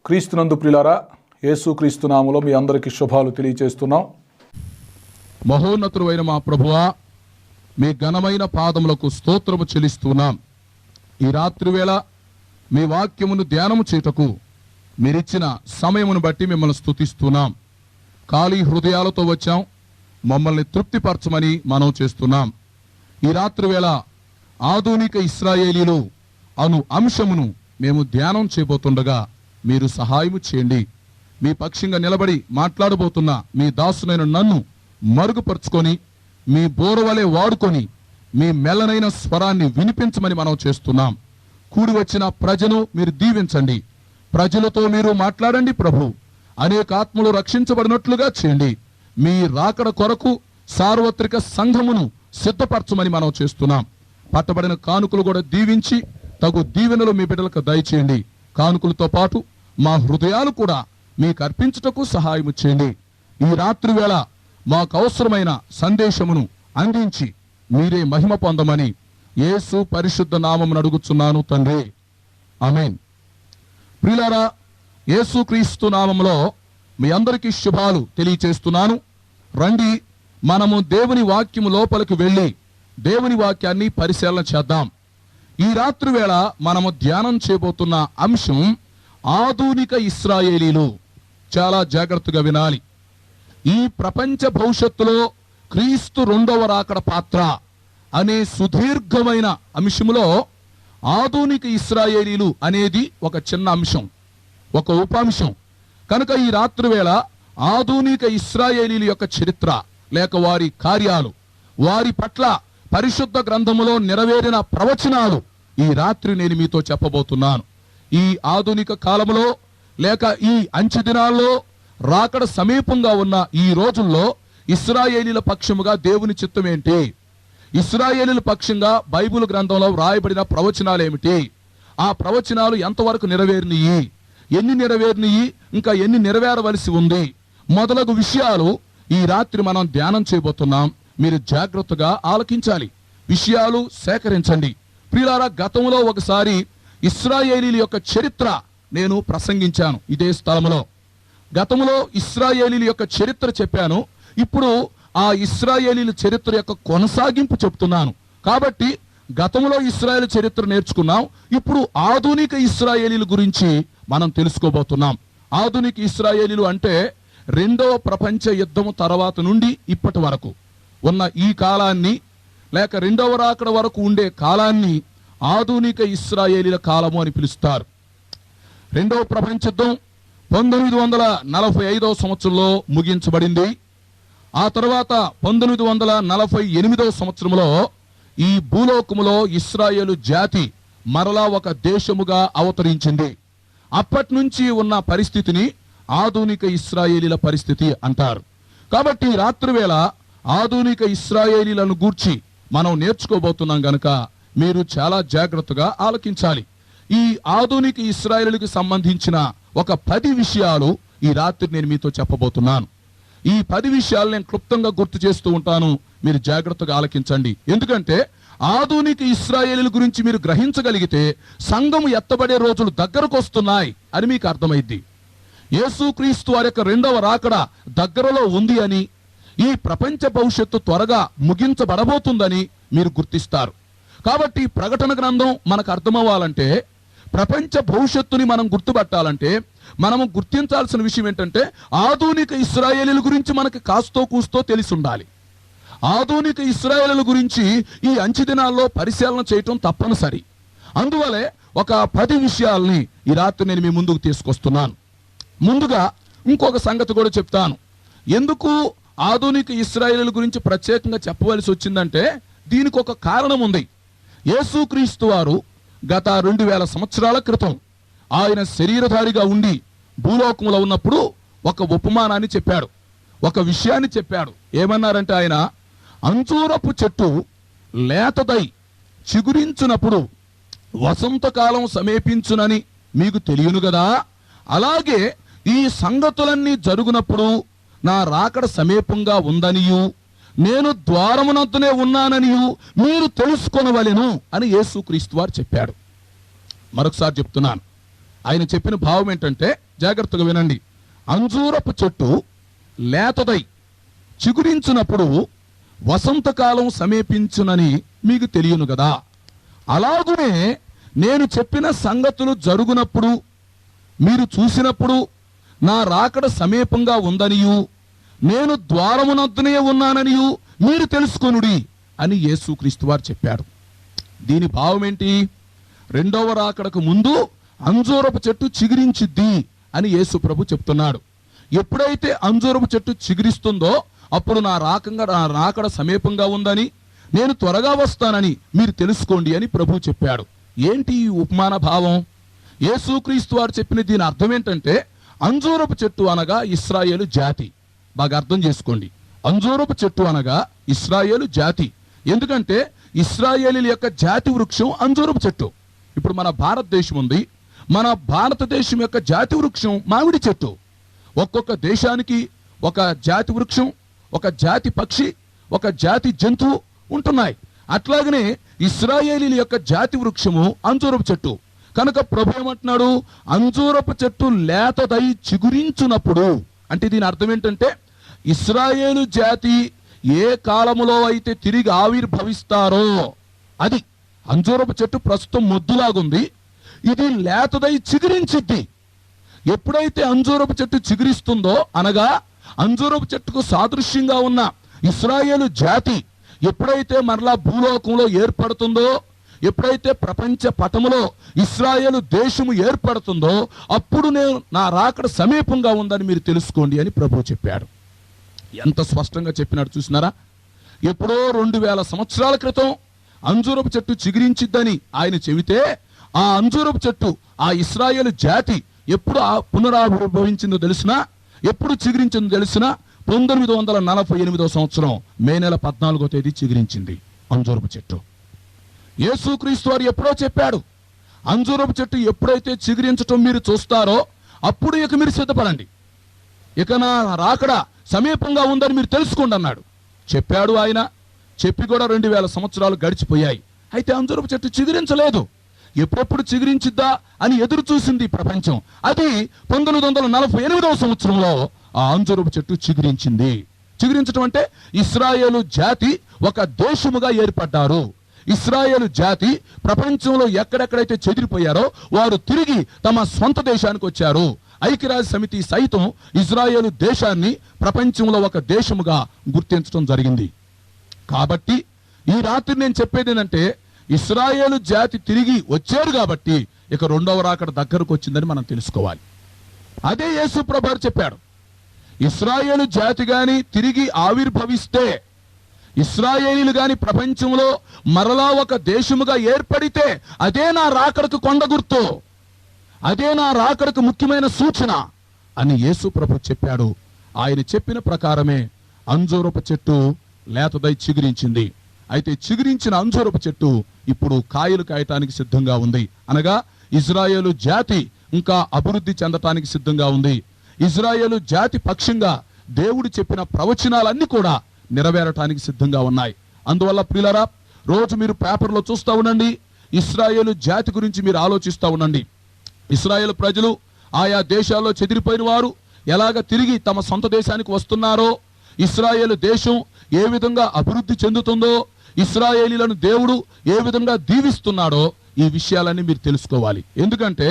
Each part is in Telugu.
క్రీస్తునందు ప్రియులారా, యేసుక్రీస్తు నామములో మీ అందరికీ శుభాలు తెలియజేస్తున్నాం. మహోన్నతుడైన మా ప్రభువా, మీ ఘనమైన పాదములకు స్తోత్రము చెల్లిస్తున్నాం. ఈ రాత్రి వేళ మీ వాక్యమును ధ్యానము చేయుటకు మీరిచ్చిన సమయమును బట్టి మిమ్మల్ని స్తుతిస్తున్నాం. ఖాళీ హృదయాలతో వచ్చాం, మమ్మల్ని తృప్తిపరచమని మనం చేస్తున్నాం. ఈ రాత్రి వేళ ఆధునిక ఇశ్రాయేలీలు అను అంశమును మేము ధ్యానం చేయబోతుండగా మీరు సహాయము చేయండి. మీ పక్షంగా నిలబడి మాట్లాడబోతున్న మీ దాసునైన నన్ను మరుగుపరుచుకొని మీ బోరవలే వాడుకొని మీ మెల్లనైన స్వరాన్ని వినిపించమని మనం చేస్తున్నాం. కూడి వచ్చిన ప్రజను మీరు దీవించండి. ప్రజలతో మీరు మాట్లాడండి ప్రభు. అనేక ఆత్మలు రక్షించబడినట్లుగా చేయండి. మీ రాకడ కొరకు సార్వత్రిక సంఘమును సిద్ధపరచమని మనం చేస్తున్నాం. పట్టబడిన కానుకలు కూడా దీవించి తగు దీవెనలు మీ బిడ్డలకు దయచేయండి. కానుకలతో పాటు మా హృదయాలు కూడా మీకు అర్పించుటకు సహాయము చేయండి. ఈ రాత్రి వేళ మాకు అవసరమైన సందేశమును అందించి మీరే మహిమ పొందమని యేసు పరిశుద్ధ నామమును అడుగుచున్నాను తండ్రి, ఆమేన్. ప్రియులారా, యేసుక్రీస్తు నామములో మీ అందరికీ శుభాలు తెలియచేస్తున్నాను. రండి, మనము దేవుని వాక్యము లోపలికి వెళ్ళి దేవుని వాక్యాన్ని పరిశీలన చేద్దాం. ఈ రాత్రి వేళ మనము ధ్యానం చేయబోతున్న అంశం ఆధునిక ఇశ్రాయేలీలు. చాలా జాగ్రత్తగా వినాలి. ఈ ప్రపంచ భవిష్యత్తులో క్రీస్తు రెండవ రాకడ పాత్ర అనే సుదీర్ఘమైన అంశములో ఆధునిక ఇశ్రాయేలీలు అనేది ఒక చిన్న అంశం, ఒక ఉపాంశం. కనుక ఈ రాత్రి వేళ ఆధునిక ఇశ్రాయేలీల యొక్క చరిత్ర లేక వారి కార్యాలు, వారి పట్ల పరిశుద్ధ గ్రంథములో నెరవేరిన ప్రవచనాలు ఈ రాత్రి నేను మీతో చెప్పబోతున్నాను. ఈ ఆధునిక కాలంలో లేక ఈ అంచె దినాల్లో రాకడ సమీపంగా ఉన్న ఈ రోజుల్లో ఇశ్రాయేలీల పక్షముగా దేవుని చిత్తం ఏంటి, ఇశ్రాయేలీల పక్షంగా బైబిల్ గ్రంథంలో వ్రాయబడిన ప్రవచనాలు ఏమిటి, ఆ ప్రవచనాలు ఎంతవరకు నెరవేరినయి, ఎన్ని నెరవేరినయి, ఇంకా ఎన్ని నెరవేరవలసి ఉంది మొదలగు విషయాలు ఈ రాత్రి మనం ధ్యానం చేయబోతున్నాం. మీరు జాగ్రత్తగా ఆలకించాలి, విషయాలు సేకరించండి. ప్రియులారా, గతంలో ఒకసారి ఇశ్రాయేలీల యొక్క చరిత్ర నేను ప్రసంగించాను ఇదే స్థలంలో. గతంలో ఇశ్రాయేలీల యొక్క చరిత్ర చెప్పాను. ఇప్పుడు ఆ ఇశ్రాయేలీల చరిత్ర యొక్క కొనసాగింపు చెప్తున్నాను. కాబట్టి గతంలో ఇశ్రాయేల్ చరిత్ర నేర్చుకున్నాం. ఇప్పుడు ఆధునిక ఇశ్రాయేలీల గురించి మనం తెలుసుకోబోతున్నాం. ఆధునిక ఇశ్రాయేలీలు అంటే రెండవ ప్రపంచ యుద్ధము తర్వాత నుండి ఇప్పటి వరకు ఉన్న ఈ కాలాన్ని లేక రెండవ రాకడ వరకు ఉండే కాలాన్ని ఆధునిక ఇశ్రాయేలీల కాలము అని పిలుస్తారు. రెండవ ప్రపంచ యుద్ధం 1945 సంవత్సరంలో ముగించబడింది. ఆ తర్వాత 1948 సంవత్సరంలో ఈ భూలోకములో ఇశ్రాయేలు జాతి మరలా ఒక దేశముగా అవతరించింది. అప్పటి నుంచి ఉన్న పరిస్థితిని ఆధునిక ఇశ్రాయేలీల పరిస్థితి అంటారు. కాబట్టి రాత్రి వేళ ఆధునిక ఇశ్రాయేలీలను గూర్చి మనం నేర్చుకోబోతున్నాం గనుక మీరు చాలా జాగ్రత్తగా ఆలకించాలి. ఈ ఆధునిక ఇశ్రాయేలుకి సంబంధించిన ఒక 10 విషయాలు ఈ రాత్రి నేను మీతో చెప్పబోతున్నాను. ఈ 10 విషయాలు నేను క్లుప్తంగా గుర్తు చేస్తూ ఉంటాను, మీరు జాగ్రత్తగా ఆలకించండి. ఎందుకంటే ఆధునిక ఇశ్రాయేలీల గురించి మీరు గ్రహించగలిగితే సంఘము ఎత్తబడే రోజులు దగ్గరకు వస్తున్నాయి అని మీకు అర్థమైద్ది. యేసుక్రీస్తు వారి యొక్క రెండవ రాకడ దగ్గరలో ఉంది అని, ఈ ప్రపంచ భవిష్యత్తు త్వరగా ముగించబడబోతుందని మీరు గుర్తిస్తారు. కాబట్టి ప్రకటన గ్రంథం మనకు అర్థమవ్వాలంటే, ప్రపంచ భవిష్యత్తుని మనం గుర్తుపట్టాలంటే మనము గుర్తించాల్సిన విషయం ఏంటంటే ఆధునిక ఇశ్రాయేలీల గురించి మనకి కాస్తో కూస్తో తెలిసి ఉండాలి. ఆధునిక ఇశ్రాయేలీల గురించి ఈ అంచె దినాల్లో పరిశీలన చేయటం తప్పనిసరి. అందువలే ఒక 10 విషయాల్ని ఈ రాత్రి నేను మీ ముందుకు తీసుకొస్తున్నాను. ముందుగా ఇంకొక సంగతి కూడా చెప్తాను. ఎందుకు ఆధునిక ఇశ్రాయేలీల గురించి ప్రత్యేకంగా చెప్పవలసి వచ్చిందంటే దీనికి ఒక కారణం ఉంది. యేసుక్రీస్తు వారు గత 2000 సంవత్సరాల క్రితం ఆయన శరీరధారిగా ఉండి భూలోకంలో ఉన్నప్పుడు ఒక ఉపమానాన్ని చెప్పాడు, ఒక విషయాన్ని చెప్పాడు. ఏమన్నారంటే ఆయన, అంజూరపు చెట్టు లేతదై చిగురించునప్పుడు వసంతకాలం సమీపించునని మీకు తెలియను కదా, అలాగే ఈ సంగతులన్నీ జరుగునప్పుడు నా రాకడ సమీపంగా ఉందనియు నేను ద్వారమునొద్దనే ఉన్నాననియు మీరు తెలుసుకొనవలెను అని యేసుక్రీస్తు వారు చెప్పాడు. మరొకసారి చెప్తున్నాను, ఆయన చెప్పిన భావం ఏంటంటే, జాగ్రత్తగా వినండి, అంజూరపు చెట్టు లేతదై చిగురించినప్పుడు వసంతకాలం సమీపించునని మీకు తెలియను కదా, అలాగునే నేను చెప్పిన సంగతులు జరుగునప్పుడు మీరు చూసినప్పుడు నా రాకడ సమీపంగా ఉందనియు నేను ద్వారమునొద్దనే ఉన్నాననియు మీరు తెలుసుకొనుడి అని యేసుక్రీస్తు వారు చెప్పాడు. దీని భావం ఏంటి? రెండవ రాకడకు ముందు అంజూరపు చెట్టు చిగురించిద్ది అని యేసు ప్రభు చెప్తున్నాడు. ఎప్పుడైతే అంజూరపు చెట్టు చిగురిస్తుందో అప్పుడు నా రాకడ సమీపంగా ఉందని, నేను త్వరగా వస్తానని మీరు తెలుసుకోండి అని ప్రభు చెప్పాడు. ఏంటి ఈ ఉపమాన భావం? యేసుక్రీస్తు వారు చెప్పిన దీని అర్థం ఏంటంటే, అంజూరపు చెట్టు అనగా ఇశ్రాయేలు జాతి. బాగా అర్థం చేసుకోండి, అంజూరపు చెట్టు అనగా ఇశ్రాయేలు జాతి. ఎందుకంటే ఇశ్రాయేలీల యొక్క జాతి వృక్షం అంజూరపు చెట్టు. ఇప్పుడు మన భారతదేశం ఉంది, మన భారతదేశం యొక్క జాతి వృక్షం మామిడి చెట్టు. ఒక్కొక్క దేశానికి ఒక జాతి వృక్షం, ఒక జాతి పక్షి, ఒక జాతి జంతువు ఉంటున్నాయి. అట్లాగనే ఇశ్రాయేలీల యొక్క జాతి వృక్షము అంజూరపు చెట్టు. కనుక ప్రభు ఏమంటున్నాడు? అంజూరపు చెట్టు లేతదై చిగురించునప్పుడు. అంటే దీని అర్థం ఏంటంటే, ఇశ్రాయేలు జాతి ఏ కాలములో అయితే తిరిగి ఆవిర్భవిస్తారో, అది అంజూరపు చెట్టు ప్రస్తుతం మొద్దులాగుంది, ఇది లేతదై చిగురించిద్ది. ఎప్పుడైతే అంజూరపు చెట్టు చిగురిస్తుందో, అనగా అంజూరపు చెట్టుకు సాదృశ్యంగా ఉన్న ఇశ్రాయేలు జాతి ఎప్పుడైతే మరలా భూలోకంలో ఏర్పడుతుందో, ఎప్పుడైతే ప్రపంచ పటములో ఇశ్రాయేలు దేశము ఏర్పడుతుందో, అప్పుడు నేను నా రాకడ సమీపంగా ఉందని మీరు తెలుసుకోండి అని ప్రభు చెప్పాడు. ఎంత స్పష్టంగా చెప్పినాడు చూసినారా? ఎప్పుడో 2000 సంవత్సరాల క్రితం అంజూరపు చెట్టు చిగురించిద్దని ఆయన చెబితే, ఆ అంజూరపు చెట్టు, ఆ ఇశ్రాయేలు జాతి ఎప్పుడు పునరావిర్భవించిందో తెలిసినా, ఎప్పుడు చిగురించిందో తెలిసినా 1948 సంవత్సరం మే నెల 14వ తేదీ చిగురించింది అంజూరపు చెట్టు. యేసుక్రీస్తు వారు ఎప్పుడో చెప్పాడు, అంజూరపు చెట్టు ఎప్పుడైతే చిగురించటం మీరు చూస్తారో అప్పుడు ఇక మీరు సిద్ధపడండి, ఇక నా రాకడ సమీపంగా ఉందని మీరు తెలుసుకోండి అన్నాడు. చెప్పాడు ఆయన. చెప్పి కూడా 2000 సంవత్సరాలు గడిచిపోయాయి. అయితే అంజూరపు చెట్టు చిగురించలేదు. ఎప్పుడెప్పుడు చిగురించిద్దా అని ఎదురు చూసింది ప్రపంచం. అది 1948వ సంవత్సరంలో ఆ అంజూరపు చెట్టు చిగురించింది. చిగురించడం అంటే ఇశ్రాయేలు జాతి ఒక దేశముగా ఏర్పడ్డారు. ఇశ్రాయేలు జాతి ప్రపంచంలో ఎక్కడెక్కడైతే చెదిరిపోయారో వారు తిరిగి తమ సొంత దేశానికి వచ్చారు. ఐక్యరాజ్య సమితి సైతం ఇజ్రాయేలు దేశాన్ని ప్రపంచంలో ఒక దేశముగా గుర్తించడం జరిగింది. కాబట్టి ఈ రాత్రి నేను చెప్పేది ఏంటంటే, ఇశ్రాయేలు జాతి తిరిగి వచ్చారు కాబట్టి ఇక రెండవ రాకడ దగ్గరకు వచ్చిందని మనం తెలుసుకోవాలి. అదే యేసు ప్రభువు చెప్పాడు, ఇశ్రాయేలు జాతి గాని తిరిగి ఆవిర్భవిస్తే, ఇశ్రాయేలీలు గాని ప్రపంచంలో మరలా ఒక దేశముగా ఏర్పడితే అదే నా రాకడకు కొండ గుర్తు, అదే నా రాకడకు ముఖ్యమైన సూచన అని యేసు ప్రభు చెప్పాడు. ఆయన చెప్పిన ప్రకారమే అంజూరపు చెట్టు లేతదై చిగురించింది. అయితే చిగురించిన అంజూరపు చెట్టు ఇప్పుడు కాయలు కాయటానికి సిద్ధంగా ఉంది. అనగా ఇజ్రాయేలు జాతి ఇంకా అభివృద్ధి చెందటానికి సిద్ధంగా ఉంది. ఇజ్రాయేలు జాతి పక్షంగా దేవుడు చెప్పిన ప్రవచనాలన్నీ కూడా నెరవేరటానికి సిద్ధంగా ఉన్నాయి. అందువల్ల ప్రియులారా, రోజు మీరు పేపర్లో చూస్తూ ఉండండి, ఇశ్రాయేలు జాతి గురించి మీరు ఆలోచిస్తూ ఉండండి. ఇశ్రాయేలు ప్రజలు ఆయా దేశాల్లో చెదిరిపోయిన వారు ఎలాగ తిరిగి తమ సొంత దేశానికి వస్తున్నారో, ఇశ్రాయేలు దేశం ఏ విధంగా అభివృద్ధి చెందుతుందో, ఇశ్రాయేలీలను దేవుడు ఏ విధంగా దీవిస్తున్నాడో, ఈ విషయాలన్నీ మీరు తెలుసుకోవాలి. ఎందుకంటే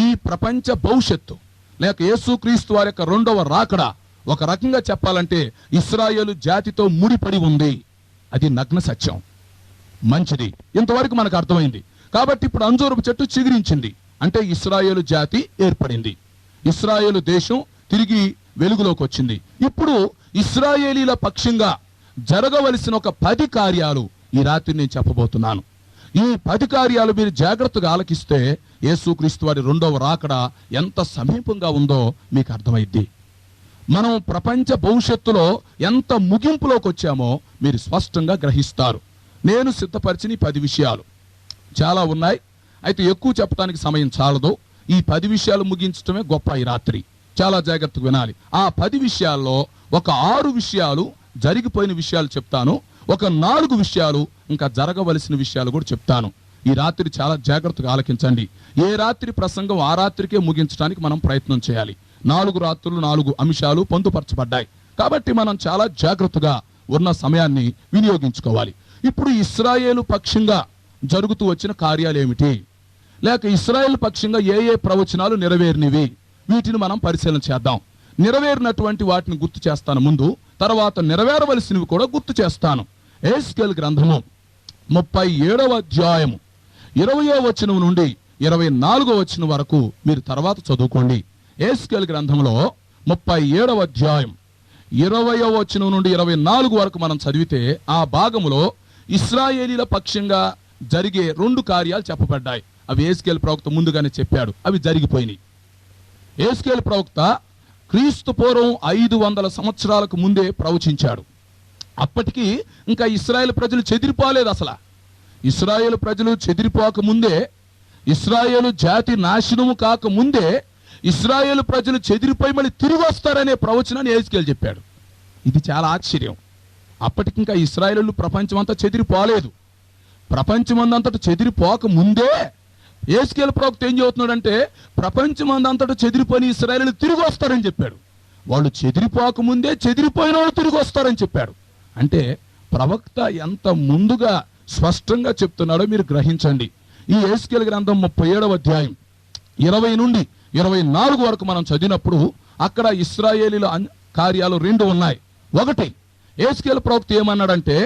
ఈ ప్రపంచ భవిష్యత్తు లేక యేసుక్రీస్తు వారి యొక్క రెండవ రాకడ ఒక రకంగా చెప్పాలంటే ఇశ్రాయేలు జాతితో ముడిపడి ఉంది. అది నగ్న సత్యం. మంచిది, ఇంతవరకు మనకు అర్థమైంది. కాబట్టి ఇప్పుడు అంజూరపు చెట్టు చిగురించింది అంటే ఇశ్రాయేలు జాతి ఏర్పడింది, ఇశ్రాయేలు దేశం తిరిగి వెలుగులోకి వచ్చింది. ఇప్పుడు ఇశ్రాయేలీల పక్షంగా జరగవలసిన ఒక 10 కార్యాలు ఈ రాత్రి నేను చెప్పబోతున్నాను. ఈ 10 కార్యాలు మీరు జాగ్రత్తగా ఆలకిస్తే యేసుక్రీస్తు వారి రెండవ రాకడ ఎంత సమీపంగా ఉందో మీకు అర్థమైద్ది. మనం ప్రపంచ భవిష్యత్తులో ఎంత ముగింపులోకి వచ్చామో మీరు స్పష్టంగా గ్రహిస్తారు. నేను సిద్ధపరిచిన 10 విషయాలు చాలా ఉన్నాయి. అయితే ఎక్కువ చెప్పడానికి సమయం చాలదు. ఈ 10 విషయాలు ముగించడమే గొప్ప ఈ రాత్రి. చాలా జాగ్రత్తగా వినాలి. ఆ 10 విషయాల్లో ఒక 6 విషయాలు జరిగిపోయిన విషయాలు చెప్తాను, ఒక 4 విషయాలు ఇంకా జరగవలసిన విషయాలు కూడా చెప్తాను. ఈ రాత్రి చాలా జాగ్రత్తగా ఆలకించండి. ఏ రాత్రి ప్రసంగం ఆ రాత్రికే ముగించడానికి మనం ప్రయత్నం చేయాలి. 4 రాత్రులు 4 అంశాలు పొందుపరచబడ్డాయి. కాబట్టి మనం చాలా జాగ్రత్తగా ఉన్న సమయాన్ని వినియోగించుకోవాలి. ఇప్పుడు ఇశ్రాయేలు పక్షంగా జరుగుతూ వచ్చిన కార్యాలు ఏమిటి, లేక ఇశ్రాయేలు పక్షంగా ఏ ఏ ప్రవచనాలు నెరవేరినవి, వీటిని మనం పరిశీలన చేద్దాం. నెరవేరినటువంటి వాటిని గుర్తు చేస్తాను ముందు, తర్వాత నెరవేరవలసినవి కూడా గుర్తు చేస్తాను. యెహెజ్కేలు గ్రంథము 37వ అధ్యాయము 20వ వచనం నుండి 24వ వచనం వరకు మీరు తర్వాత చదువుకోండి. యెహెజ్కేలు గ్రంథంలో 37వ అధ్యాయం 20వ వచనం నుండి 24 వరకు మనం చదివితే ఆ భాగములో ఇశ్రాయేలీల పక్షంగా జరిగే 2 కార్యాలు చెప్పబడ్డాయి. అవి యెహెజ్కేలు ప్రవక్త ముందుగానే చెప్పాడు, అవి జరిగిపోయినాయి. యెహెజ్కేలు ప్రవక్త క్రీస్తు పూర్వం 500 సంవత్సరాలకు ముందే ప్రవచించాడు. అప్పటికి ఇంకా ఇశ్రాయేలు ప్రజలు చెదిరిపోలేదు. అసలు ఇశ్రాయేలు ప్రజలు చెదిరిపోక ముందే, ఇశ్రాయేలు జాతి నాశనము కాక ముందే ఇశ్రాయేలు ప్రజలు చెదిరిపోయి మళ్ళీ తిరిగి వస్తారనే ప్రవచనాన్ని యెహెజ్కేలు చెప్పాడు. ఇది చాలా ఆశ్చర్యం. అప్పటికి ఇంకా ఇశ్రాయేలు ప్రపంచమంతా చెదిరిపోలేదు. ప్రపంచమందంతటా చెదిరిపోక ముందే యెహెజ్కేలు ప్రవక్త ఏం చెబుతున్నాడంటే, ప్రపంచమందంతటా చెదిరిపోయిన ఇశ్రాయేలు తిరిగి వస్తారని చెప్పాడు. వాళ్ళు చెదిరిపోక ముందే చెదిరిపోయిన వాళ్ళు తిరిగి వస్తారని చెప్పాడు. అంటే ప్రవక్త ఎంత ముందుగా స్పష్టంగా చెప్తున్నాడో మీరు గ్రహించండి. ఈ యెహెజ్కేలు గ్రంథం 37వ అధ్యాయం 20 నుండి 24 వరకు మనం చదివినప్పుడు అక్కడ ఇశ్రాయేలీల కార్యాలు 2 ఉన్నాయి. ఒకటి, యెహెజ్కేలు ప్రవక్త ఏమన్నాడంటే,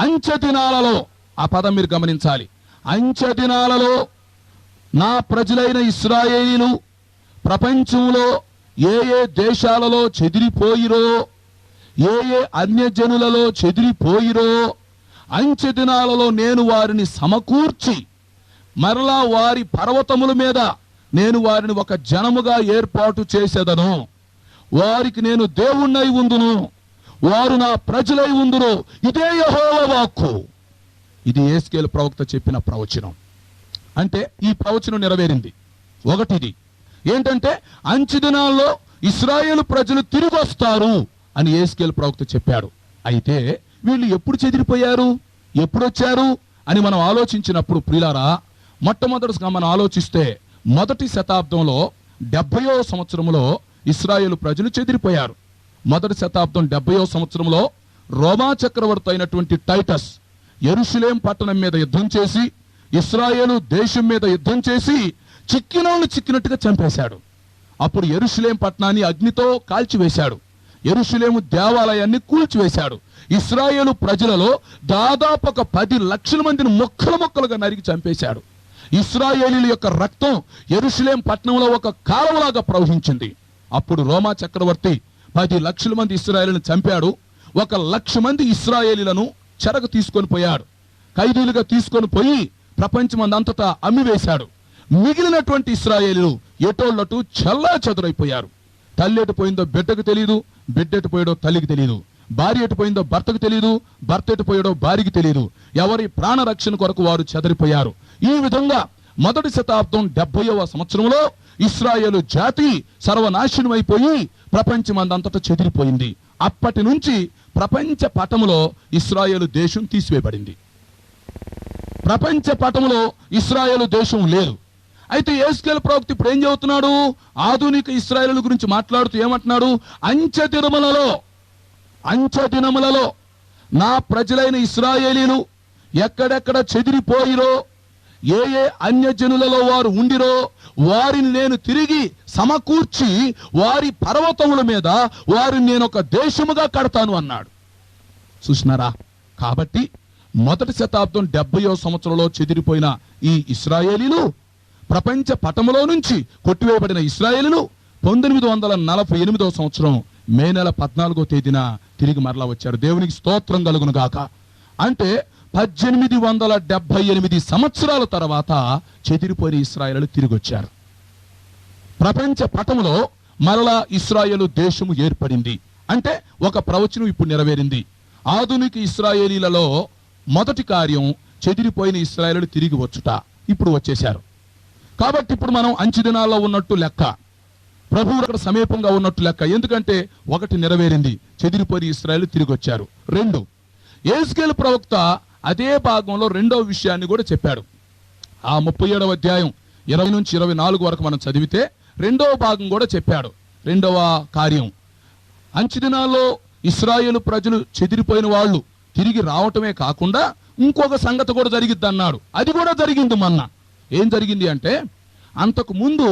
అంచె దినాలలో, ఆ పదం మీరు గమనించాలి, అంచె దినాలలో నా ప్రజలైన ఇశ్రాయేలీలు ప్రపంచంలో ఏ ఏ దేశాలలో చెదిరిపోయిరో, ఏ ఏ అన్యజనులలో చెదిరిపోయిరో, అంచె దినాలలో నేను వారిని సమకూర్చి మరలా వారి పర్వతముల మీద నేను వారిని ఒక జనముగా ఏర్పాటు చేసేదను. వారికి నేను దేవుణ్ణై ఉందును, వారు నా ప్రజలై ఉందురు. ఇదే యెహోవా వాక్కు. ఇది యెహెజ్కేలు ప్రవక్త చెప్పిన ప్రవచనం. అంటే ఈ ప్రవచనం నెరవేరింది. ఒకటిది ఏంటంటే, అంచె దినాల్లో ఇశ్రాయేలు ప్రజలు తిరిగి వస్తారు అని యెహెజ్కేలు ప్రవక్త చెప్పాడు. అయితే వీళ్ళు ఎప్పుడు చెదిరిపోయారు, ఎప్పుడు వచ్చారు అని మనం ఆలోచించినప్పుడు ప్రియులారా, మొట్టమొదటిగా మనం ఆలోచిస్తే 1వ శతాబ్దంలో 70వ సంవత్సరంలో ఇశ్రాయేలు ప్రజలు చెదిరిపోయారు. 1వ శతాబ్దం 70వ సంవత్సరంలో రోమా చక్రవర్తి అయినటువంటి టైటస్ యెరూషలేం పట్టణం మీద యుద్ధం చేసి, ఇశ్రాయేలు దేశం మీద యుద్ధం చేసి చిక్కినోళ్ళు చిక్కినట్టుగా చంపేశాడు. అప్పుడు యెరూషలేం పట్టణాన్ని అగ్నితో కాల్చివేశాడు. యెరూషలేము దేవాలయాన్ని కూల్చివేశాడు. ఇశ్రాయేలు ప్రజలలో దాదాపు ఒక 10 లక్షల మందిని ముక్కలు ముక్కలుగా నరికి చంపేశాడు. ఇశ్రాయేలీల యొక్క రక్తం యెరూషలేం పట్టణంలో ఒక కాలువలాగా ప్రవహించింది. అప్పుడు రోమా చక్రవర్తి 10 లక్షల మంది ఇశ్రాయేలును చంపాడు. 1,00,000 మంది ఇశ్రాయేలీలను చెరకు తీసుకొని పోయాడు. ఖైదీలుగా తీసుకొని పోయి ప్రపంచమందంతటా అమ్మివేశాడు. మిగిలినటువంటి ఇశ్రాయేలీలు ఎటోళ్ళటు చల్లా చెదురైపోయారు. తల్లి ఎటు పోయిందో బిడ్డకు తెలియదు, బిడ్డ ఎటు పోయాడో తల్లికి తెలియదు, భార్య ఎటు పోయిందో భర్తకు తెలియదు, భర్త ఎటు పోయాడో భార్యకి తెలియదు. ఎవరి ప్రాణ రక్షణ కొరకు వారు చెదరిపోయారు. ఈ విధంగా 1వ శతాబ్దం 70వ సంవత్సరంలో ఇశ్రాయేలు జాతి సర్వనాశనమైపోయి ప్రపంచమందంతటా చెదిరిపోయింది. అప్పటి నుంచి ప్రపంచ పటములో ఇశ్రాయేలు దేశం తీసివేయబడింది. ప్రపంచ పటములో ఇశ్రాయేలు దేశం లేదు. అయితే యెహెజ్కేలు ప్రవక్త ఇప్పుడు ఏం చెబుతున్నాడు, ఆధునిక ఇశ్రాయేలు గురించి మాట్లాడుతూ ఏమంటున్నాడు, అంచె దినములలో నా ప్రజలైన ఇశ్రాయేలీలు ఎక్కడెక్కడ చెదిరిపోయిరో, ఏ ఏ అన్యజనులలో వారు ఉండిరో వారిని నేను తిరిగి సమకూర్చి వారి పర్వతముల మీద వారిని నేను ఒక దేశముగా కడతాను అన్నాడు. చూసినారా? కాబట్టి 1వ శతాబ్దం 70వ సంవత్సరంలో చెదిరిపోయిన ఈ ఇశ్రాయేలీలు, ప్రపంచ పటములో నుంచి కొట్టివేయబడిన ఇశ్రాయేలీలు 1948వ సంవత్సరం మే నెల 14వ తేదీన తిరిగి మరలా వచ్చారు. దేవునికి స్తోత్రం కలుగును గాక. అంటే 1878 సంవత్సరాల తర్వాత చెదిరిపోయిన ఇశ్రాయేలు తిరిగి వచ్చారు. ప్రపంచ పటములో మరలా ఇశ్రాయేలు దేశము ఏర్పడింది. అంటే ఒక ప్రవచనం ఇప్పుడు నెరవేరింది. ఆధునిక ఇశ్రాయేలీలలో మొదటి కార్యం చెదిరిపోయిన ఇశ్రాయేలు తిరిగి వచ్చుట. ఇప్పుడు వచ్చేశారు. కాబట్టి ఇప్పుడు మనం అంచె దినాల్లో ఉన్నట్టు లెక్క, ప్రభువు అక్కడ సమీపంగా ఉన్నట్టు లెక్క. ఎందుకంటే ఒకటి నెరవేరింది, చెదిరిపోయిన ఇశ్రాయేలు తిరిగి వచ్చారు. 2, యెహెజ్కేలు ప్రవక్త అదే భాగంలో 2వ విషయాన్ని కూడా చెప్పాడు. ఆ 37వ అధ్యాయం 20 నుంచి 24 వరకు మనం చదివితే రెండవ భాగం కూడా చెప్పాడు. రెండవ కార్యం, అంచె దినాల్లో ఇశ్రాయేలు ప్రజలు చెదిరిపోయిన వాళ్ళు తిరిగి రావటమే కాకుండా ఇంకొక సంగతి కూడా జరిగిద్ది అన్నాడు. అది కూడా జరిగింది. మొన్న ఏం జరిగింది అంటే, అంతకు ముందు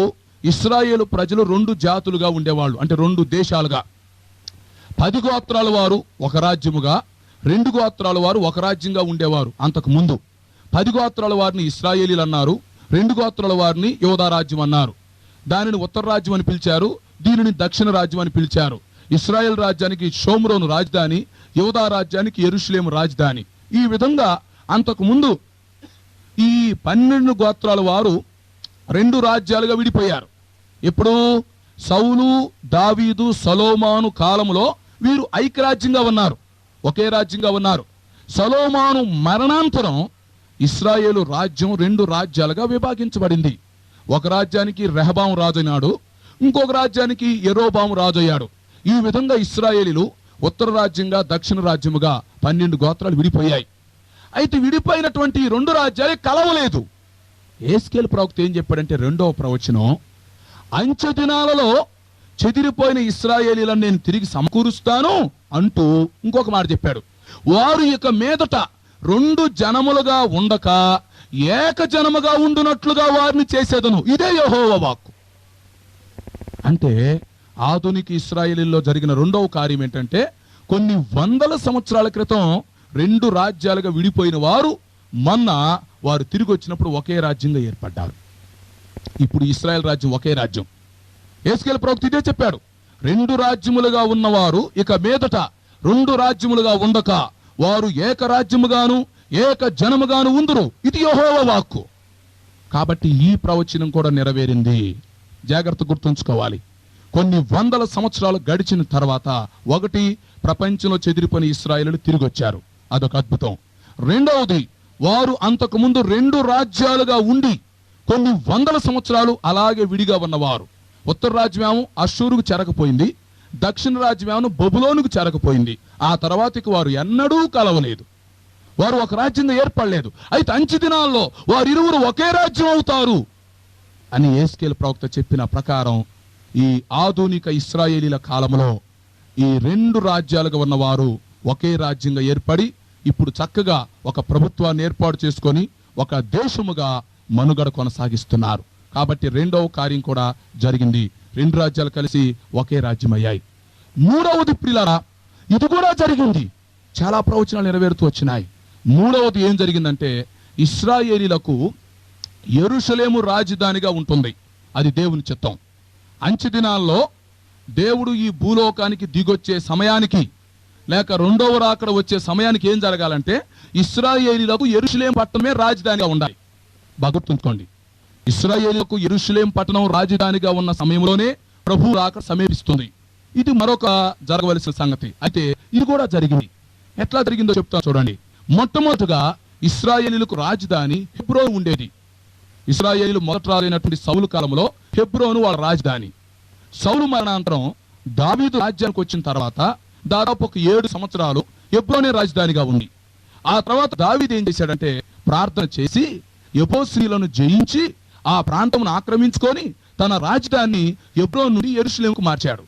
ఇశ్రాయేలు ప్రజలు 2 జాతులుగా ఉండేవాళ్ళు, అంటే 2 దేశాలుగా. 10 గోత్రాల వారు ఒక రాజ్యముగా, 2 గోత్రాల వారు ఒక రాజ్యంగా ఉండేవారు. అంతకు ముందు 10 గోత్రాల వారిని ఇశ్రాయేలీలు అన్నారు, 2 గోత్రాల వారిని యోధా రాజ్యం అన్నారు. దానిని ఉత్తర రాజ్యం అని పిలిచారు, దీనిని దక్షిణ రాజ్యం అని పిలిచారు. ఇశ్రాయేల్ రాజ్యానికి షోమ్రోను రాజధాని, యోధా రాజ్యానికి యెరూషలేము రాజధాని. ఈ విధంగా అంతకు ముందు ఈ 12 గోత్రాల వారు 2 రాజ్యాలుగా విడిపోయారు. ఇప్పుడు సౌలు, దావీదు, సొలొమోను కాలంలో వీరు ఐక్యరాజ్యంగా ఉన్నారు, ఒకే రాజ్యంగా ఉన్నారు. సొలొమోను మరణాంతరం ఇశ్రాయేలు రాజ్యం 2 రాజ్యాలుగా విభాగించబడింది. ఒక రాజ్యానికి రెహబాము రాజైనాడు, ఇంకొక రాజ్యానికి యెరోబాము రాజయ్యాడు. ఈ విధంగా ఇశ్రాయేలీలు ఉత్తర రాజ్యంగా, దక్షిణ రాజ్యముగా 12 గోత్రాలు విడిపోయాయి. అయితే విడిపోయినటువంటి 2 రాజ్యాలే కలవలేదు. యేస్కేలు ప్రవక్త ఏం చెప్పాడంటే, 2వ ప్రవచనం, అంచె దినాలలో చెదిరిపోయిన ఇశ్రాయేలీలను నేను తిరిగి సమకూరుస్తాను అంటూ ఇంకొక మాట చెప్పాడు. వారు ఇక మీదట 2 జనములుగా ఉండక ఏక జనముగా ఉండునట్లుగా వారిని చేసేదను. ఇదే యెహోవా వాక్కు. అంటే ఆధునిక ఇశ్రాయేలీల్లో జరిగిన 2వ కార్యం ఏంటంటే, కొన్ని వందల సంవత్సరాల క్రితం 2 రాజ్యాలుగా విడిపోయిన వారు మొన్న వారు తిరిగి వచ్చినప్పుడు ఒకే రాజ్యంగా ఏర్పడ్డారు. ఇప్పుడు ఇశ్రాయేల్ రాజ్యం ఒకే రాజ్యం. యేస్కేలు ప్రవక్త ఇదే చెప్పాడు. 2 రాజ్యములుగా ఉన్నవారు ఇక మీదట 2 రాజ్యములుగా ఉండక వారు ఏక రాజ్యముగాను ఏక జనముగాను ఉందురు. ఇది యెహోవా వాక్కు. కాబట్టి ఈ ప్రవచనం కూడా నెరవేరింది. జాగ్రత్త గుర్తుంచుకోవాలి. కొన్ని వందల సంవత్సరాలు గడిచిన తర్వాత ఒకటి, ప్రపంచంలో చెదిరిపోయిన ఇశ్రాయేలీలు తిరిగి వచ్చారు, అదొక అద్భుతం. రెండవది, వారు అంతకు ముందు 2 రాజ్యాలుగా ఉండి కొన్ని వందల సంవత్సరాలు అలాగే విడిగా ఉన్నవారు. ఉత్తర రాజ్యమేమో అష్షూరుకు చెరకపోయింది, దక్షిణ రాజ్యమేమో బబులోనుకు చెరకపోయింది. ఆ తర్వాతకి వారు ఎన్నడూ కలవలేదు, వారు ఒక రాజ్యంగా ఏర్పడలేదు. అయితే అంచె దినాల్లో వారిరువురు ఒకే రాజ్యం అవుతారు అని యేస్కేలు ప్రవక్త చెప్పిన ప్రకారం ఈ ఆధునిక ఇశ్రాయేలీల కాలంలో ఈ 2 రాజ్యాలుగా ఉన్నవారు ఒకే రాజ్యంగా ఏర్పడి ఇప్పుడు చక్కగా ఒక ప్రభుత్వాన్ని ఏర్పాటు చేసుకొని ఒక దేశముగా మనుగడ కొనసాగిస్తున్నారు. కాబట్టి 2వ కార్యం కూడా జరిగింది. 2 రాజ్యాలు కలిసి ఒకే రాజ్యం అయ్యాయి. 3వది ప్రియులారా, ఇది కూడా జరిగింది. చాలా ప్రవచనాలు నెరవేరుతూ వచ్చినాయి. 3వది ఏం జరిగిందంటే, ఇశ్రాయేలీలకు యెరూషలేము రాజధానిగా ఉంటుంది. అది దేవుని చిత్తం. అంచె దినాల్లో దేవుడు ఈ భూలోకానికి దిగొచ్చే సమయానికి, లేక 2వ రాకడ వచ్చే సమయానికి ఏం జరగాలంటే, ఇశ్రాయేలీలకు యెరూషలేము పట్టణమే రాజధానిగా ఉండాలి. బాగా గుర్తుంచుకోండి. ఇశ్రాయేలీలకు యెరూషలేము పట్టణం రాజధానిగా ఉన్న సమయంలోనే ప్రభు రాకడ సమీపిస్తుంది. ఇది మరొక జరగవలసిన సంగతి. అయితే ఇది కూడా జరిగింది. ఎట్లా జరిగిందో చెప్తాను చూడండి. మొట్టమొదటిగా ఇశ్రాయేలీలకు రాజధాని హెబ్రోను ఉండేది. ఇశ్రాయేలీలు మొదట రాజైనటువంటి సౌలు కాలంలో హెబ్రోను వాళ్ళ రాజధాని. సౌలు మరణాంతరం దావీదు రాజ్యానికి వచ్చిన తర్వాత దాదాపు ఒక 7 సంవత్సరాలు హెబ్రోనే రాజధానిగా ఉంది. ఆ తర్వాత దావీదు ఏం చేశాడంటే, ప్రార్థన చేసి యెబూసీయులను జయించి ఆ ప్రాంతమును ఆక్రమించుకొని తన రాజధానిని హెబ్రోను నుండి యెరూషలేముకు మార్చాడు.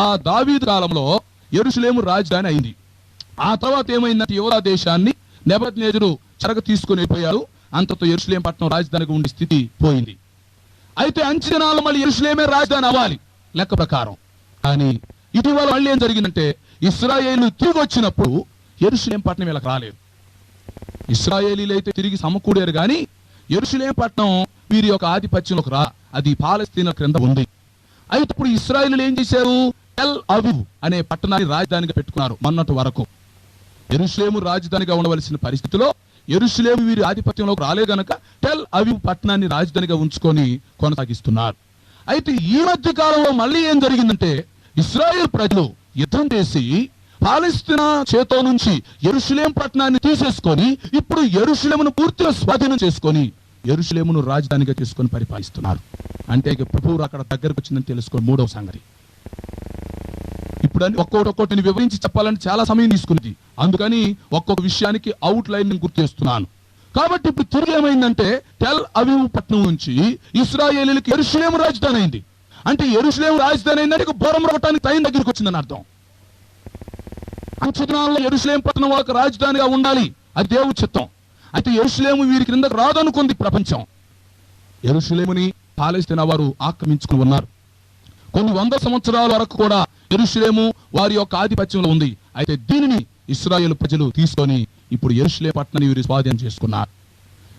ఆ దావీదు కాలంలో యెరూషలేము రాజధాని అయింది. ఆ తర్వాత ఏమైందంటే, యోధా దేశాన్ని నెబుకద్నెజరు చెరగ తీసుకొని వెళ్ళిపోయాడు. అంతతో యెరూషలేము పట్టణం రాజధానిగా ఉండే స్థితి పోయింది. అయితే అంచె దినాల్లో మళ్ళీ యెరూషలేమే రాజధాని అవ్వాలి లెక్క ప్రకారం. కానీ ఇటీవల మళ్ళీ ఏం జరిగిందంటే, ఇశ్రాయేలు తిరిగి వచ్చినప్పుడు యెరూషలేము పట్టణం వీళ్ళకి రాలేదు. ఇశ్రాయేలీలు అయితే తిరిగి సమకూడారు, కానీ యెరూషలేము పట్టణం వీరి యొక్క ఆధిపత్యంలోకి రా, అది పాలస్తీనా క్రింద ఉంది. అయితే ఇప్పుడు ఇశ్రాయేలీలు ఏం చేశారు, టెల్ అవీవ్ అనే పట్టణాన్ని రాజధానిగా పెట్టుకున్నారు. మొన్నటి వరకు యెరూషలేము రాజధానిగా ఉండవలసిన పరిస్థితిలో యెరూషలేము వీరి ఆధిపత్యంలోకి రాలే గనక టెల్ అవీవ్ పట్టణాన్ని రాజధానిగా ఉంచుకొని కొనసాగిస్తున్నారు. అయితే ఈ మధ్య కాలంలో మళ్ళీ ఏం జరిగిందంటే, ఇశ్రాయేల్ ప్రజలు యుద్ధం చేసి పాలస్తీనా చేతో నుంచి యెరూషలేము పట్టణాన్ని తీసేసుకొని ఇప్పుడు యెరూషలేమును పూర్తిగా స్వాధీనం చేసుకొని యెరూషలేమును రాజధానిగా చేసుకొని పరిపాలిస్తున్నారు. అంటే ఇక ప్రభువు అక్కడ దగ్గరకు వచ్చిందని తెలుసుకోండి. 3వ సంగతి. ఇప్పుడు ఒక్కొక్కటిని వివరించి చెప్పాలని చాలా సమయం తీసుకునేది. అందుకని ఒక్కొక్క విషయానికి అవుట్ లైన్ నేను గుర్తు చేస్తున్నాను. కాబట్టి ఇప్పుడు తిరిగి ఏమైందంటే టెల్ అవీవ్ పట్టణం నుంచి ఇశ్రాయేలీయులకి యెరూషలేము రాజధాని అయింది. అంటే యెరూషలేము రాజధాని అయిందంటే ఇక బోరం రొట్టడానికి టైం దగ్గరికి వచ్చిందని అర్థం. అంచనాల్లో యెరూషలేము పట్టణం వాళ్ళకి రాజధానిగా ఉండాలి, అది దేవుడి చిత్తం. అయితే యెరూషలేము వీరి క్రిందకు రాదనుకుంది ప్రపంచం. యెరూషలేముని పాలస్తీనా వారు ఆక్రమించుకుని ఉన్నారు. కొన్ని వందల సంవత్సరాల వరకు కూడా యెరూషలేము వారి యొక్క ఆధిపత్యంలో ఉంది. అయితే దీనిని ఇశ్రాయేలు ప్రజలు తీసుకొని ఇప్పుడు యెరూషలేము పట్టణాన్ని వీరు స్వాధీనం చేసుకున్నారు.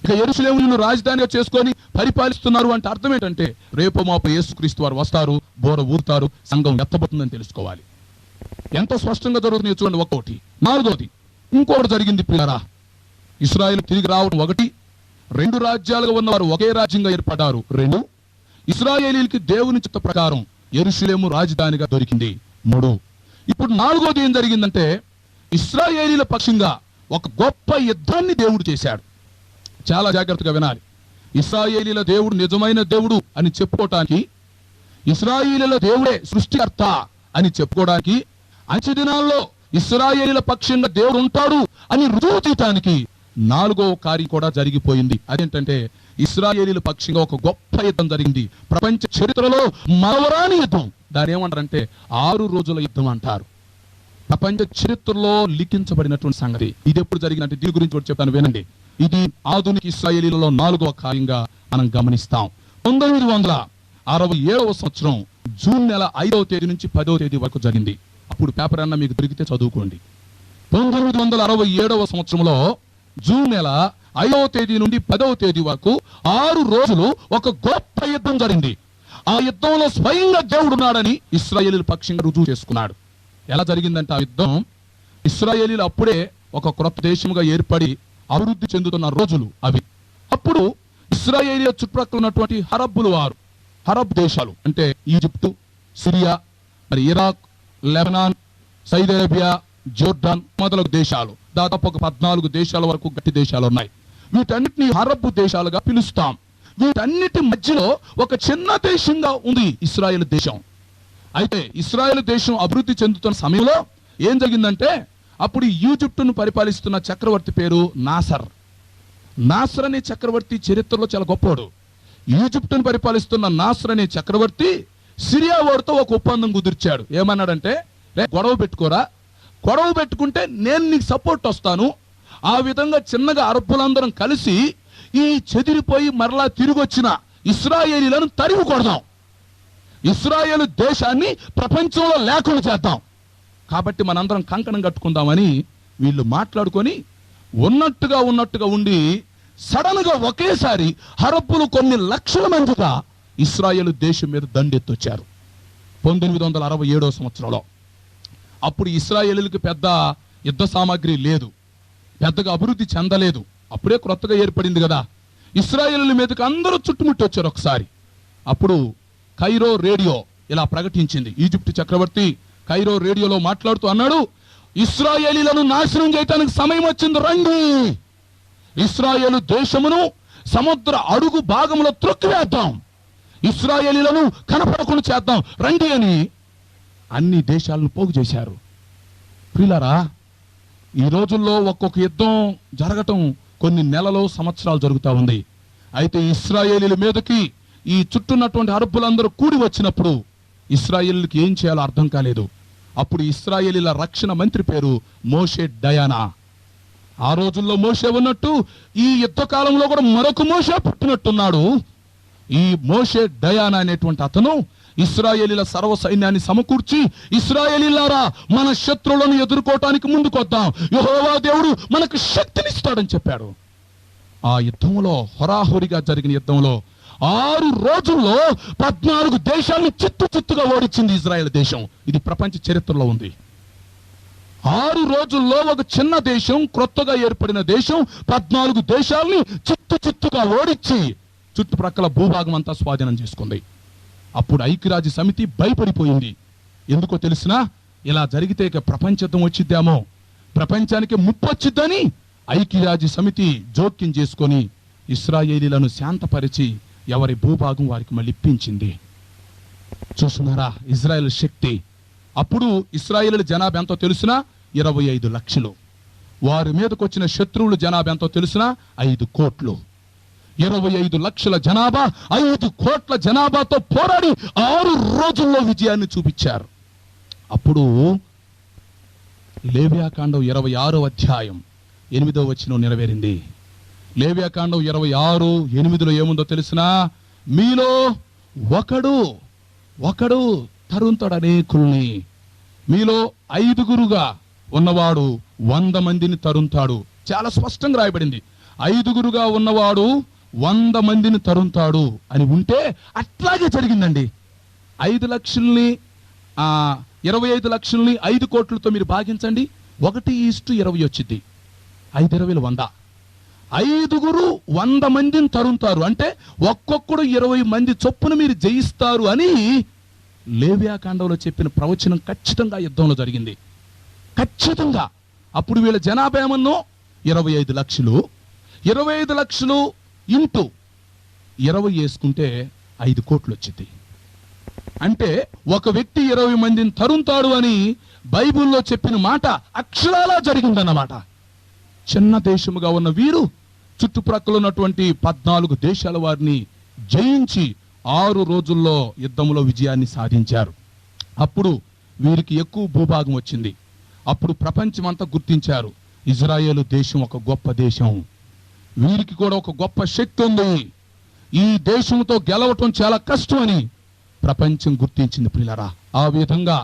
ఇక యెరూషలేమును రాజధానిగా చేసుకొని పరిపాలిస్తున్నారు అంటే అర్థం ఏంటంటే రేపు మాపు యేసుక్రీస్తు వారు వస్తారు, బోర ఊరుతారు, సంఘం ఎత్తబడుతుందని తెలుసుకోవాలి. ఎంత స్పష్టంగా జరుగుతుంది చూడండి. ఒక్కొక్కటి. నాలుగోది ఇంకొకటి జరిగింది ప్రియులారా. ఇశ్రాయేలు తిరిగి రావడం ఒకటి, రెండు రాజ్యాలుగా ఉన్నవారు ఒకే రాజ్యంగా ఏర్పడ్డారు రెండు, ఇశ్రాయేలీలకి దేవుని చిత్త ప్రకారం యెరూషలేము రాజధానిగా దొరికింది మూడు. ఇప్పుడు నాలుగోది ఏం జరిగిందంటే ఇశ్రాయేలీల పక్షంగా ఒక గొప్ప యుద్ధాన్ని దేవుడు చేశాడు. చాలా జాగ్రత్తగా వినాలి. ఇశ్రాయేలీల దేవుడు నిజమైన దేవుడు అని చెప్పుకోవటానికి, ఇశ్రాయేలీల దేవుడే సృష్టికర్త అని చెప్పుకోవడానికి, అంచె దినాల్లో ఇశ్రాయేలీల పక్షంగా దేవుడు ఉంటాడు అని రుజువు చేయటానికి నాలుగో కార్యం కూడా జరిగిపోయింది. అదేంటంటే ఇశ్రాయేలీల పక్షంగా ఒక గొప్ప యుద్ధం జరిగింది. ప్రపంచ చరిత్రలో మరవరాని యుద్ధం. దాని ఏమంటారంటే 6 రోజుల యుద్ధం అంటారు. ప్రపంచ చరిత్రలో లిఖించబడినటువంటి సంగతి. ఇది ఎప్పుడు జరిగినట్టు దీని గురించి కూడా చెప్తాను వినండి. ఇది ఆధునిక ఇశ్రాయేలీలలో 4వ కార్యంగా మనం గమనిస్తాం. 1967వ సంవత్సరం జూన్ నెల 5వ తేదీ నుంచి 10వ తేదీ వరకు జరిగింది. అప్పుడు పేపర్ అన్న మీకు దొరికితే చదువుకోండి. 1967వ సంవత్సరంలో జూన్ నెల 5వ తేదీ నుండి 10వ తేదీ వరకు 6 రోజులు ఒక గొప్ప యుద్ధం జరిగింది. ఆ యుద్ధంలో స్వయంగా దేవుడు ఉన్నాడని ఇశ్రాయేలీల పక్షంగా రుజువు చేసుకున్నాడు. ఎలా జరిగిందంటే ఆ యుద్ధం, ఇశ్రాయేలీలు అప్పుడే ఒక క్రొత్త దేశంగా ఏర్పడి అభివృద్ధి చెందుతున్న రోజులు అవి. అప్పుడు ఇశ్రాయేలీల చుట్టుపక్కల ఉన్నటువంటి హరబ్ దేశాలు అంటే ఈజిప్టు, సిరియా, మరి Iraq, Lebanon, Saudi Arabia, Jordan మొదలగు దేశాలు, దాదాపు ఒక 14 దేశాల వరకు గట్టి దేశాలు ఉన్నాయి. వీటన్నిటిని హరబ్ దేశాలుగా పిలుస్తాం. వీటన్నిటి మధ్యలో ఒక చిన్న దేశంగా ఉంది ఇశ్రాయేల్ దేశం. అయితే ఇశ్రాయేల్ దేశం అభివృద్ధి చెందుతున్న సమయంలో ఏం జరిగిందంటే అప్పుడు ఈజిప్టును పరిపాలిస్తున్న చక్రవర్తి పేరు నాసర్. నాసర్ అనే చక్రవర్తి చరిత్రలో చాలా గొప్పవాడు. ఈజిప్టును పరిపాలిస్తున్న నాసర్ అనే చక్రవర్తి సిరియా వాడితో ఒక ఒప్పందం కుదిర్చాడు. ఏమన్నాడంటే, గొడవ పెట్టుకోరా, గొడవ పెట్టుకుంటే నేను నీకు సపోర్ట్ వస్తాను, ఆ విధంగా చిన్నగా అరబ్బులందరం కలిసి ఈ చెదిరిపోయి మరలా తిరిగి వచ్చిన ఇశ్రాయేలీలను తరిమి కొడదాం, ఇశ్రాయేలు దేశాన్ని ప్రపంచంలో లేకుండా చేద్దాం, కాబట్టి మనందరం కంకణం కట్టుకుందామని వీళ్ళు మాట్లాడుకొని ఉన్నట్టుగా ఉండి సడన్ గా ఒకేసారి హరబ్బులు కొన్ని లక్షల మందిగా ఇశ్రాయేలు దేశం మీద దండెత్తొచ్చారు 1967వ సంవత్సరంలో. అప్పుడు ఇశ్రాయేలీలకు పెద్ద యుద్ధ సామాగ్రి లేదు, పెద్దగా అభివృద్ధి చెందలేదు, అప్పుడే క్రొత్తగా ఏర్పడింది కదా. ఇశ్రాయేలీల మీదకి అందరూ చుట్టుముట్టి వచ్చారు ఒకసారి. అప్పుడు కైరో రేడియో ఇలా ప్రకటించింది. ఈజిప్ట్ చక్రవర్తి కైరో రేడియోలో మాట్లాడుతూ అన్నాడు, ఇశ్రాయేలీలను నాశనం చేయడానికి సమయం వచ్చింది, రండి, ఇశ్రాయేలు దేశమును సముద్ర అడుగు భాగంలో త్రొక్కివేద్దాం, ఇశ్రాయేలీలను కనపడకుండా చేద్దాం, రండి అని అన్ని దేశాలను పోగు చేశారు. ప్రియులారా, ఈ రోజుల్లో ఒక్కొక్క యుద్ధం జరగటం కొన్ని నెలలు సంవత్సరాలు జరుగుతూ ఉంది. అయితే ఇశ్రాయేలీల మీదకి ఈ చుట్టూన్నటువంటి అరబ్బులందరూ కూడి వచ్చినప్పుడు ఇశ్రాయేలీలకి ఏం చేయాలో అర్థం కాలేదు. అప్పుడు ఇశ్రాయేలీల రక్షణ మంత్రి పేరు మోషే డయానా. ఆ రోజుల్లో మోషే ఉన్నట్టు ఈ యుద్ధ కాలంలో కూడా మరొక మోషే పుట్టినట్టున్నాడు. ఈ మోషే డయానా అనేటువంటి అతను ఇశ్రాయేలీల సర్వ సైన్యాన్ని సమకూర్చి, ఇశ్రాయేలీలారా, మన శత్రువులను ఎదుర్కోవటానికి ముందుకొద్దాం, యెహోవా దేవుడు మనకు శక్తినిస్తాడని చెప్పాడు. ఆ యుద్ధంలో, హోరాహోరీగా జరిగిన యుద్ధంలో 6 రోజుల్లో 14 దేశాలను చిత్తుగా ఓడించింది ఇజ్రాయెల్ దేశం. ఇది ప్రపంచ చరిత్రలో ఉంది. 6 రోజుల్లో ఒక చిన్న దేశం, క్రొత్తగా ఏర్పడిన దేశం 14 దేశాలని చిత్తుగా ఓడించి చుట్టుప్రక్కల భూభాగం అంతా స్వాధీనం చేసుకుంది. అప్పుడు ఐక్యరాజ్య సమితి భయపడిపోయింది. ఎందుకో తెలిసినా, ఇలా జరిగితే ఇక ప్రపంచ యుద్ధం వచ్చిద్దామో, ప్రపంచానికి ముప్పు వచ్చిద్దని ఐక్యరాజ్య సమితి జోక్యం చేసుకొని ఇశ్రాయేలీలను శాంతపరిచి ఎవరి భూభాగం వారికి మళ్ళీ ఇప్పించింది. చూస్తున్నారా ఇజ్రాయెల్ శక్తి. అప్పుడు ఇశ్రాయేలు జనాభా ఎంతో తెలిసినా 25 లక్షలు. వారి మీదకి వచ్చిన శత్రువుల జనాభా ఎంతో తెలుసునా? 5 కోట్లు. 25 లక్షల జనాభా 5 కోట్ల జనాభాతో పోరాడి 6 రోజుల్లో విజయాన్ని చూపించారు. అప్పుడు లేవ్యాకాండం 26వ అధ్యాయం 8వ వచనం నెరవేరింది. లేవ్యాకాండం 26:8 ఏముందో తెలుసునా? మీలో ఒకడు తరుంతాడు అనేకుల్ని. మీలో 5గురుగా ఉన్నవాడు 100 మందిని తరుంతాడు. చాలా స్పష్టంగా రాయబడింది. 5గురుగా ఉన్నవాడు 100 మందిని తరుంతాడు అని ఉంటే అట్లాగే జరిగిందండి. 5 లక్షల్ని 25 లక్షల్ని 5 కోట్లతో మీరు భాగించండి. 1:20 వచ్చింది. 5 100. 5గురు 100 మందిని తరుంతారు అంటే ఒక్కొక్కడు 20 మంది చొప్పున మీరు జయిస్తారు అని లేవ్యాకాండంలో చెప్పిన ప్రవచనం ఖచ్చితంగా యుద్ధంలో జరిగింది. ఖచ్చితంగా. అప్పుడు వీళ్ళ జనాభా ఏమన్నో 25 లక్షలు. 25 లక్షలు ఇంటూ 20 వేసుకుంటే 5 కోట్లు వచ్చింది. అంటే ఒక వ్యక్తి 20 మందిని తరుంతాడు అని బైబిల్లో చెప్పిన మాట అక్షరాలా జరిగిందన్నమాట. చిన్న దేశముగా ఉన్న వీరు చుట్టుప్రక్కల ఉన్నటువంటి 14 దేశాల వారిని జయించి 6 రోజుల్లో యుద్ధంలో విజయాన్ని సాధించారు. అప్పుడు వీరికి ఎక్కువ భూభాగం వచ్చింది. అప్పుడు ప్రపంచమంతా గుర్తించారు, ఇజ్రాయేలు దేశం ఒక గొప్ప దేశం, వీరికి కూడా ఒక గొప్ప శక్తి ఉంది, ఈ దేశంతో గెలవటం చాలా కష్టం అని ప్రపంచం గుర్తించింది. ప్రియులారా, ఆ విధంగా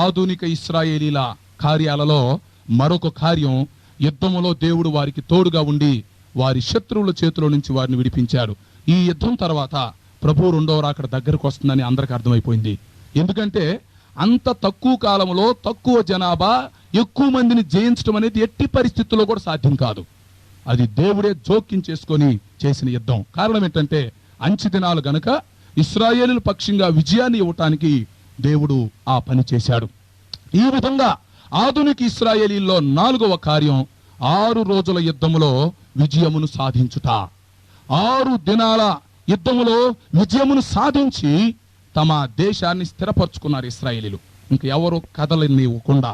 ఆధునిక ఇశ్రాయేలీల కార్యాలలో మరొక కార్యం, యుద్ధములో దేవుడు వారికి తోడుగా ఉండి వారి శత్రువుల చేతిలో నుంచి వారిని విడిపించాడు. ఈ యుద్ధం తర్వాత ప్రభు రెండవ రాకడ దగ్గరకు వస్తుందని అందరికి అర్థమైపోయింది. ఎందుకంటే అంత తక్కువ కాలంలో తక్కువ జనాభా ఎక్కువ మందిని జయించడం అనేది ఎట్టి పరిస్థితుల్లో కూడా సాధ్యం కాదు. అది దేవుడే జోక్యం చేసుకొని చేసిన యుద్ధం. కారణం ఏంటంటే అంచె దినాలు గనక ఇశ్రాయేలు పక్షంగా విజయాన్ని ఇవ్వటానికి దేవుడు ఆ పని చేశాడు. ఈ విధంగా ఆధునిక ఇశ్రాయేలీల్లో 4వ కార్యం 6 రోజుల యుద్ధములో విజయమును సాధించుట. 6 దినాల యుద్ధములో విజయమును సాధించి తమ దేశాన్ని స్థిరపరచుకున్నారు ఇశ్రాయేలీలు. ఇంక ఎవరు కదలనివ్వకుండా,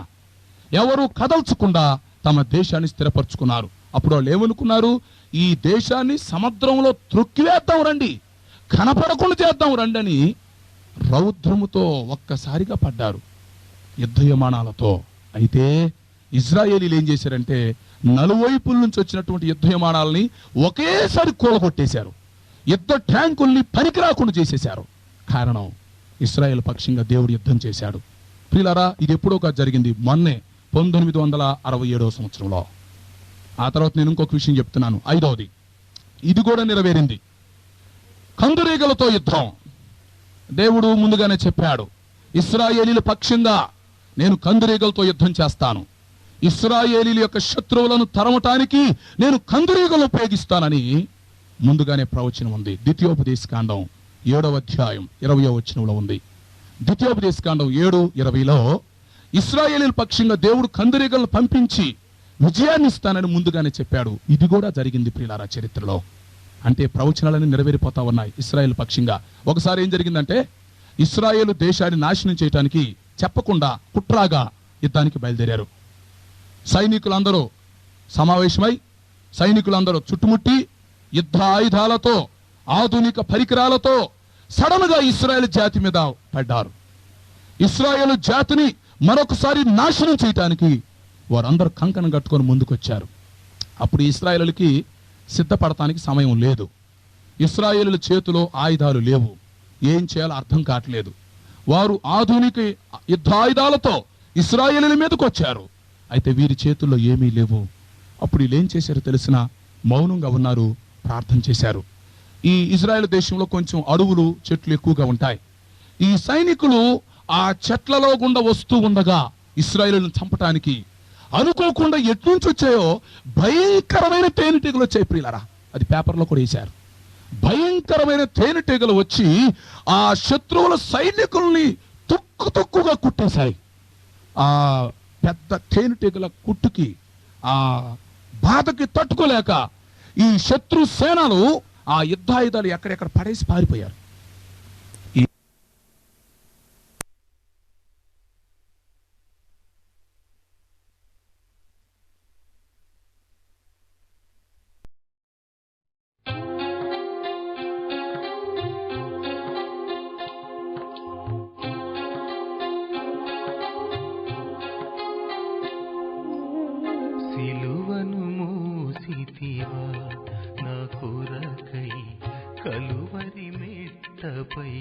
ఎవరు కదల్చకుండా తమ దేశాన్ని స్థిరపరచుకున్నారు. అప్పుడు వాళ్ళు ఏమనుకున్నారు? ఈ దేశాన్ని సముద్రంలో త్రొక్కివేద్దాం రండి, కనపడకుండా చేద్దాం రండి అని రౌద్రముతో ఒక్కసారిగా పడ్డారు యుద్ధ విమానాలతో. అయితే ఇజ్రాయేలీలు ఏం చేశారంటే నలువైపుల నుంచి వచ్చినటువంటి యుద్ధ విమానాలని ఒకేసారి కూలగొట్టేశారు. యుద్ధ ట్యాంకుల్ని పనికి రాకుండా చేసేశారు. కారణం, ఇశ్రాయేల్ పక్షంగా దేవుడు యుద్ధం చేశాడు. ప్రియులారా, ఇది ఎప్పుడో కాదు జరిగింది, మొన్నే 1967వ సంవత్సరంలో. ఆ తర్వాత నేను ఇంకొక విషయం చెప్తున్నాను, 5వది. ఇది కూడా నెరవేరింది. కందురీగలతో యుద్ధం. దేవుడు ముందుగానే చెప్పాడు, ఇశ్రాయేలీల పక్షంగా నేను కందురీగలతో యుద్ధం చేస్తాను, ఇశ్రాయేలీల యొక్క శత్రువులను తరమటానికి నేను కందురీగలు ఉపయోగిస్తానని ముందుగానే ప్రవచనం ఉంది. ద్వితీయోపదేశకాండం 7వ అధ్యాయం 20వ వచనంలో ఉంది. ద్వితీయోపదేశకాండం 7:20లో ఇశ్రాయేలీల పక్షంగా దేవుడు కందురీగలను పంపించి విజయాన్ని ఇస్తానని ముందుగానే చెప్పాడు. ఇది కూడా జరిగింది ప్రియులారా చరిత్రలో. అంటే ప్రవచనాలన్నీ నెరవేరిపోతా ఉన్నాయి ఇశ్రాయేల్ పక్షంగా. ఒకసారి ఏం జరిగిందంటే ఇశ్రాయేలు దేశాన్ని నాశనం చేయడానికి చెప్పకుండా కుట్రాగా యుద్ధానికి బయలుదేరారు. సైనికులందరూ సమావేశమై, సైనికులందరూ చుట్టుముట్టి యుద్ధ ఆయుధాలతో ఆధునిక పరికరాలతో సడన్ గా ఇశ్రాయేల్ జాతి మీద పడ్డారు. ఇశ్రాయేల్ జాతిని మరొకసారి నాశనం చేయటానికి వారందరూ కంకణం కట్టుకొని ముందుకొచ్చారు. అప్పుడు ఇశ్రాయేలుకి సిద్ధపడటానికి సమయం లేదు. ఇశ్రాయేలుల చేతిలో ఆయుధాలు లేవు, ఏం చేయాలో అర్థం కావట్లేదు. వారు ఆధునిక యుద్ధాయుధాలతో ఇశ్రాయేలుల మీదకి వచ్చారు. అయితే వీరి చేతుల్లో ఏమీ లేవు. అప్పుడు వీళ్ళు ఏం చేశారో తెలిసిన, మౌనంగా ఉన్నారు, ప్రార్థన చేశారు. ఈ ఇజ్రాయెల్ దేశంలో కొంచెం అడవులు చెట్లు ఎక్కువగా ఉంటాయి. ఈ సైనికులు ఆ చెట్లలో గుండా వస్తూ ఉండగా ఇశ్రాయేలును చంపటానికి అనుకోకుండా ఎట్నుంచి వచ్చాయో భయంకరమైన తేనెటీగలు వచ్చాయి ప్రియులారా. అది పేపర్లో కూడా వేశారు. భయంకరమైన తేనెటీగలు వచ్చి ఆ శత్రువుల సైనికుల్ని తుక్కుగా కుట్టేశాయి. ఆ పెద్ద తేనెటీగల కుట్టుకి, ఆ బాధకి తట్టుకోలేక ఈ శత్రు సేనలు ఆ యుద్ధాయుధాలు ఎక్కడెక్కడ పడేసి పారిపోయారు. వచ్చితివా నా కొరకై కలువరి మెట్టపై